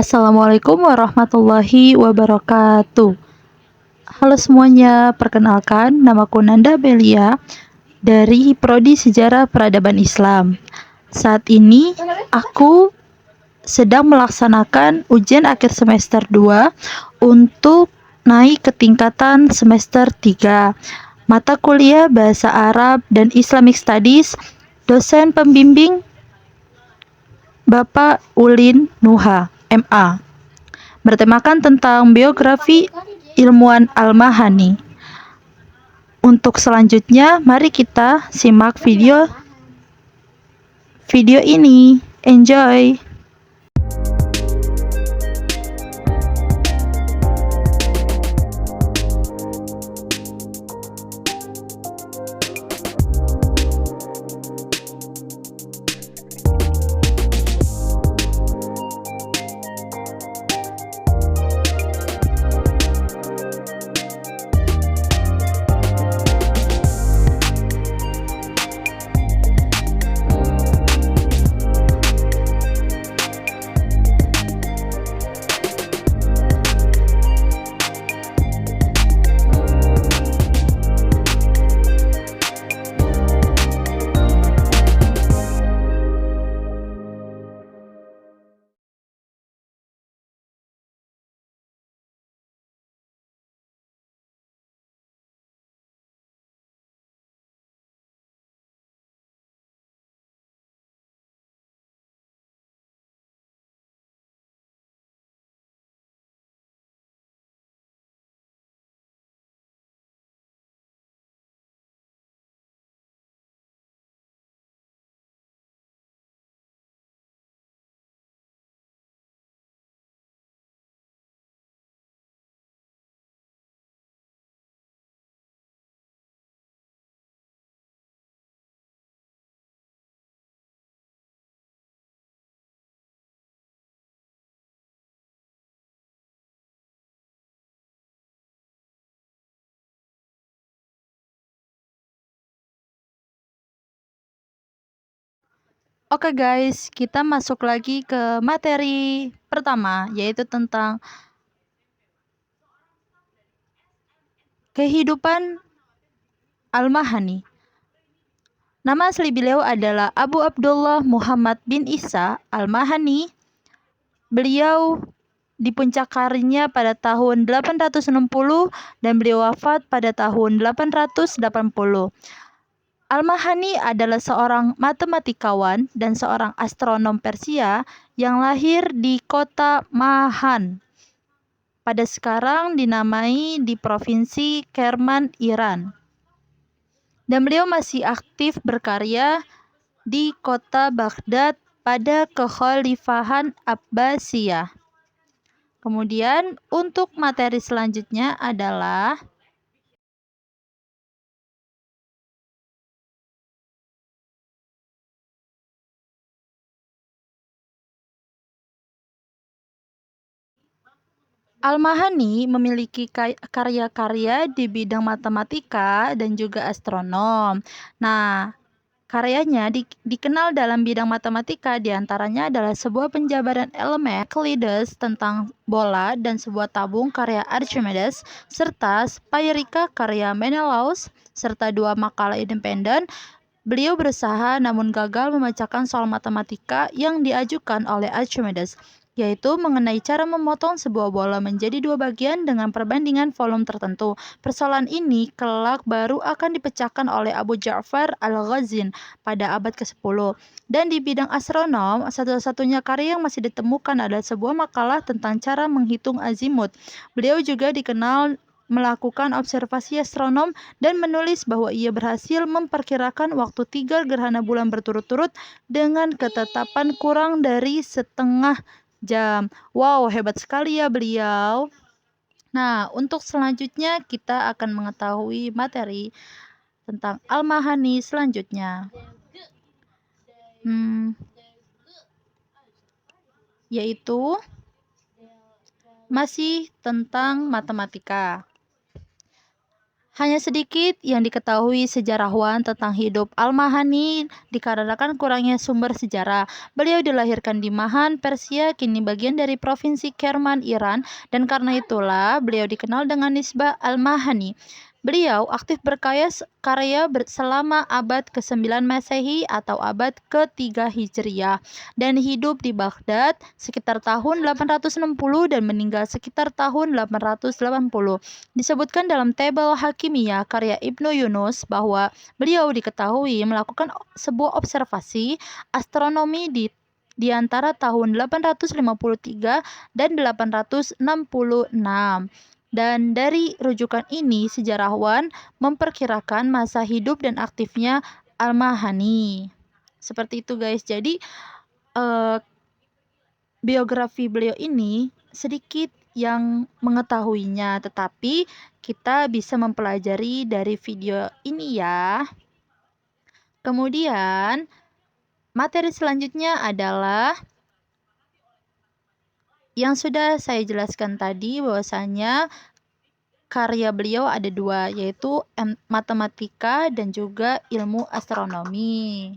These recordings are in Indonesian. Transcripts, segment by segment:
Assalamualaikum warahmatullahi wabarakatuh. Halo semuanya, perkenalkan namaku Nanda Belia dari Prodi Sejarah Peradaban Islam. Saat ini aku sedang melaksanakan ujian akhir semester 2 untuk naik ke tingkatan semester 3. Mata kuliah Bahasa Arab dan Islamic Studies, dosen pembimbing Bapak Ulin Nuha, MA. Bertemakan tentang biografi ilmuwan Al-Mahani. Untuk selanjutnya, mari kita simak video ini. Enjoy! Oke guys, kita masuk lagi ke materi pertama, yaitu tentang kehidupan Al-Mahani. Nama asli beliau adalah Abu Abdullah Muhammad bin Isa Al-Mahani. Beliau di puncak karirnya pada tahun 860 dan beliau wafat pada tahun 880. Al-Mahani adalah seorang matematikawan dan seorang astronom Persia yang lahir di kota Mahan. Pada sekarang dinamai di provinsi Kerman, Iran. Dan beliau masih aktif berkarya di kota Baghdad pada kekhalifahan Abbasiyah. Kemudian untuk materi selanjutnya adalah Al-Mahani memiliki karya-karya di bidang matematika dan juga astronom. Nah, karyanya dikenal dalam bidang matematika, diantaranya adalah sebuah penjabaran elemen Euclides tentang bola dan sebuah tabung karya Archimedes, serta Spirika karya Menelaus, serta dua makalah independen. Beliau berusaha namun gagal memecahkan soal matematika yang diajukan oleh Archimedes, yaitu mengenai cara memotong sebuah bola menjadi dua bagian dengan perbandingan volume tertentu. Persoalan ini kelak baru akan dipecahkan oleh Abu Ja'far Al-Ghazin pada abad ke-10. Dan di bidang astronom, satu-satunya karya yang masih ditemukan adalah sebuah makalah tentang cara menghitung azimut. Beliau juga dikenal melakukan observasi astronom dan menulis bahwa ia berhasil memperkirakan waktu 3 gerhana bulan berturut-turut dengan ketetapan kurang dari setengah jam. Wow, hebat sekali ya beliau. Nah, untuk selanjutnya kita akan mengetahui materi tentang Al-Mahani selanjutnya. Yaitu masih tentang matematika. Hanya sedikit yang diketahui sejarawan tentang hidup Al-Mahani dikarenakan kurangnya sumber sejarah. Beliau dilahirkan di Mahan, Persia, kini bagian dari provinsi Kerman, Iran, dan karena itulah beliau dikenal dengan nisbah Al-Mahani. Beliau aktif karya selama abad ke-9 Masehi atau abad ke-3 Hijriah dan hidup di Baghdad sekitar tahun 860 dan meninggal sekitar tahun 880. Disebutkan dalam tabel Hakimiyah karya Ibnu Yunus bahwa beliau diketahui melakukan sebuah observasi astronomi di antara tahun 853 dan 866. Dan dari rujukan ini, sejarawan memperkirakan masa hidup dan aktifnya Al-Mahani. Seperti itu guys. Jadi biografi beliau ini sedikit yang mengetahuinya, tetapi kita bisa mempelajari dari video ini ya. Kemudian, materi selanjutnya adalah yang sudah saya jelaskan tadi bahwasanya karya beliau ada dua, yaitu matematika dan juga ilmu astronomi.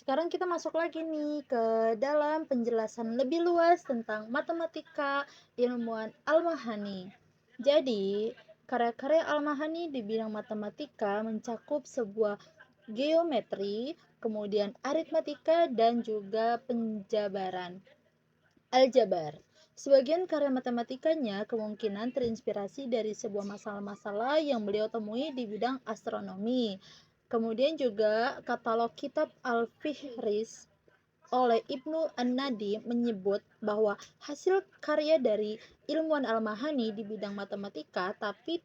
Sekarang kita masuk lagi nih ke dalam penjelasan lebih luas tentang matematika ilmuwan Al-Mahani. Jadi, karya-karya Al-Mahani di bidang matematika mencakup sebuah geometri, kemudian aritmatika, dan juga penjabaran. Aljabar. Sebagian karya matematikanya kemungkinan terinspirasi dari sebuah masalah-masalah yang beliau temui di bidang astronomi. Kemudian juga katalog kitab Al-Fihris oleh Ibnu An-Nadi menyebut bahwa hasil karya dari ilmuwan Al-Mahani di bidang matematika, tapi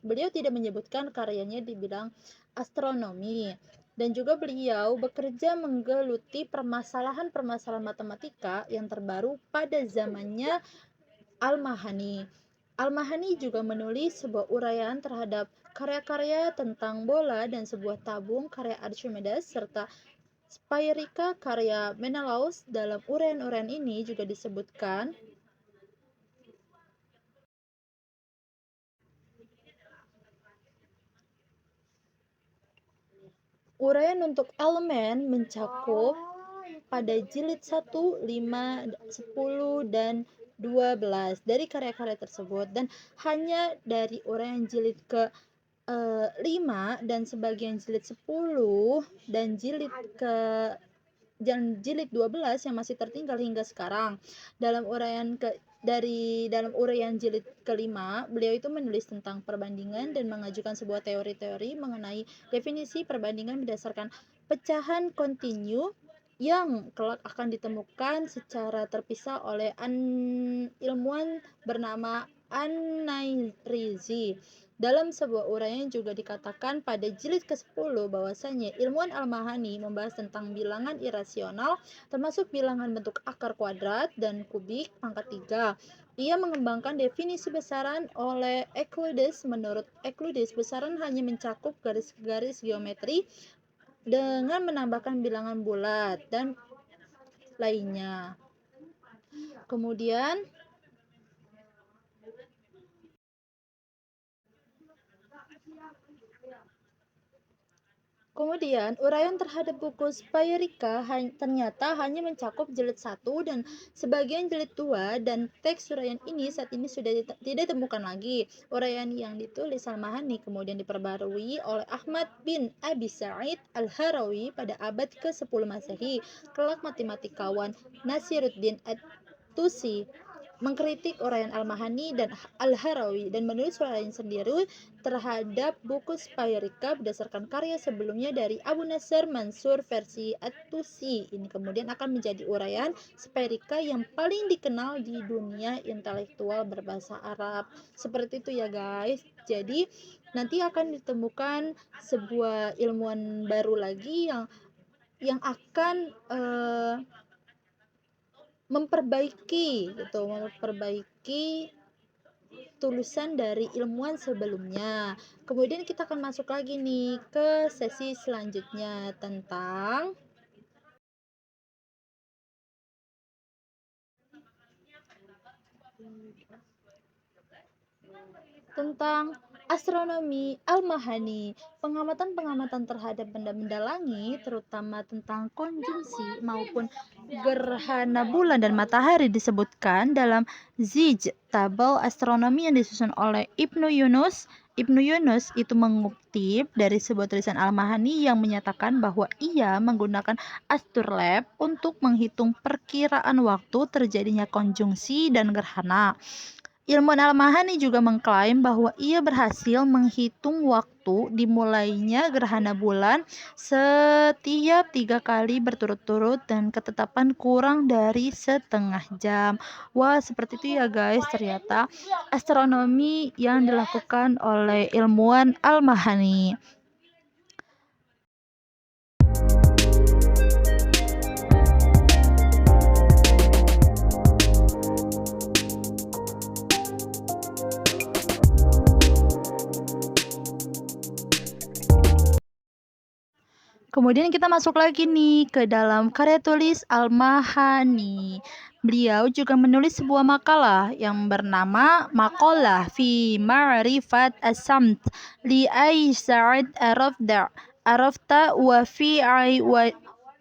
beliau tidak menyebutkan karyanya di bidang astronomi. Dan juga beliau bekerja menggeluti permasalahan-permasalahan matematika yang terbaru pada zamannya Al-Mahani. Al-Mahani juga menulis sebuah uraian terhadap karya-karya tentang bola dan sebuah tabung karya Archimedes serta Spirika karya Menelaus. Dalam uraian-uraian ini juga disebutkan uraian untuk elemen mencakup pada jilid 1, 5, 10, dan 12 dari karya-karya tersebut, dan hanya dari uraian jilid ke 5 dan sebagian jilid 10 dan jilid 12 yang masih tertinggal hingga sekarang. Dalam uraian jilid kelima, beliau itu menulis tentang perbandingan dan mengajukan sebuah teori-teori mengenai definisi perbandingan berdasarkan pecahan kontinu yang kelak akan ditemukan secara terpisah oleh ilmuwan bernama An-Nairizi. Dalam sebuah uraian juga dikatakan pada jilid ke-10 bahwasanya ilmuwan Al-Mahani membahas tentang bilangan irasional termasuk bilangan bentuk akar kuadrat dan kubik pangkat 3. Ia mengembangkan definisi besaran oleh Euclides. Menurut Euclides, besaran hanya mencakup garis-garis geometri dengan menambahkan bilangan bulat dan lainnya. Kemudian, uraian terhadap buku Spirika ternyata hanya mencakup jilid 1 dan sebagian jilid 2, dan teks uraian ini saat ini sudah tidak ditemukan lagi. Uraian yang ditulis Al-Mahani kemudian diperbarui oleh Ahmad bin Abi Sa'id Al-Harawi pada abad ke-10 Masehi. Kelak matematikawan Nasiruddin At-Tusi mengkritik uraian Al-Mahani dan Al-Harawi dan menulis uraian sendiri terhadap buku Spirika berdasarkan karya sebelumnya dari Abu Nasr Mansur versi At-Tusi. Ini kemudian akan menjadi uraian Spirika yang paling dikenal di dunia intelektual berbahasa Arab. Seperti itu ya guys. Jadi nanti akan ditemukan sebuah ilmuwan baru lagi yang akan memperbaiki tulisan dari ilmuwan sebelumnya. Kemudian kita akan masuk lagi nih ke sesi selanjutnya tentang astronomi Al-Mahani. Pengamatan-pengamatan terhadap benda-benda langit, terutama tentang konjungsi maupun gerhana bulan dan matahari disebutkan dalam Zij, tabel astronomi yang disusun oleh Ibnu Yunus. Ibnu Yunus itu mengutip dari sebuah tulisan Al-Mahani yang menyatakan bahwa ia menggunakan astrolabe untuk menghitung perkiraan waktu terjadinya konjungsi dan gerhana. Ilmuwan Al-Mahani juga mengklaim bahwa ia berhasil menghitung waktu dimulainya gerhana bulan setiap 3 kali berturut-turut dan ketetapan kurang dari setengah jam. Wah, seperti itu ya guys, ternyata astronomi yang dilakukan oleh ilmuwan Al-Mahani. Kemudian kita masuk lagi nih ke dalam karya tulis Al-Mahani. Beliau juga menulis sebuah makalah yang bernama Maqalah fi Ma'rifat As-Samt li Sa'id Arafta wa fi wa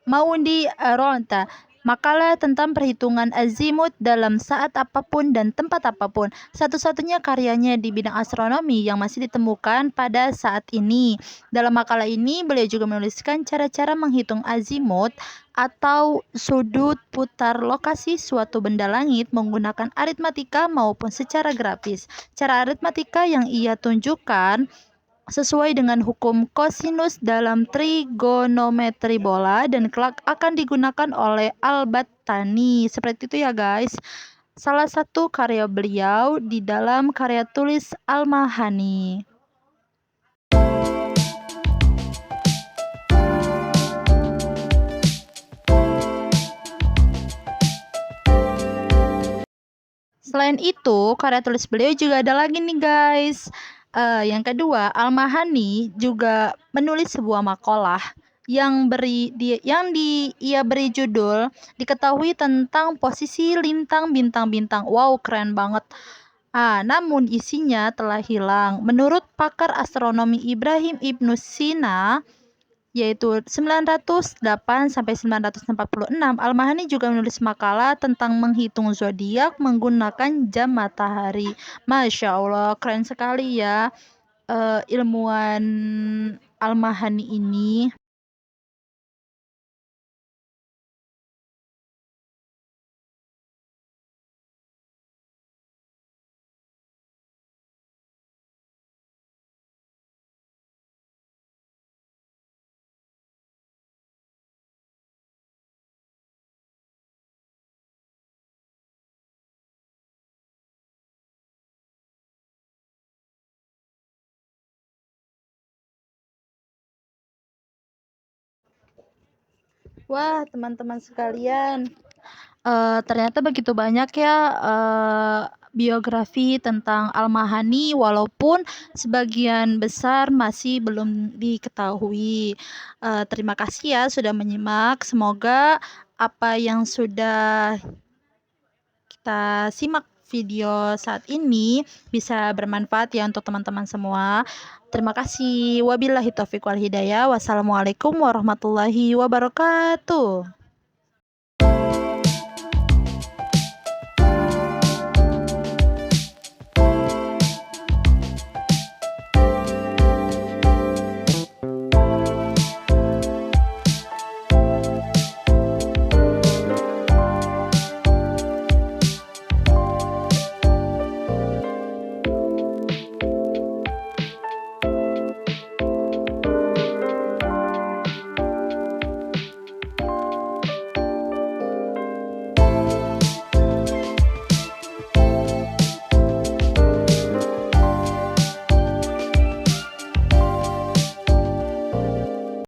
Maundi Aronta. Makalah tentang perhitungan azimut dalam saat apapun dan tempat apapun. Satu-satunya karyanya di bidang astronomi yang masih ditemukan pada saat ini. Dalam makalah ini, beliau juga menuliskan cara-cara menghitung azimut atau sudut putar lokasi suatu benda langit menggunakan aritmatika maupun secara grafis. Cara aritmatika yang ia tunjukkan sesuai dengan hukum kosinus dalam trigonometri bola dan kelak akan digunakan oleh Al-Battani. Seperti itu ya guys. Salah satu karya beliau di dalam karya tulis Al-Mahani. Selain itu, karya tulis beliau juga ada lagi nih guys. Yang kedua, Al-Mahani juga menulis sebuah makalah yang ia beri judul diketahui tentang posisi lintang bintang-bintang. Wow, keren banget. Namun isinya telah hilang. Menurut pakar astronomi Ibrahim Ibnu Sina, yaitu 908 sampai 946, Al-Mahani juga menulis makalah tentang menghitung zodiak menggunakan jam matahari. Masya Allah, keren sekali ya ilmuwan Al-Mahani ini. Wah, teman-teman sekalian, ternyata begitu banyak ya biografi tentang Al-Mahani walaupun sebagian besar masih belum diketahui. Terima kasih ya sudah menyimak. Semoga apa yang sudah kita simak video saat ini bisa bermanfaat ya untuk teman-teman semua. Terima kasih. Wabillahi taufiq wal hidayah. Wassalamualaikum warahmatullahi wabarakatuh.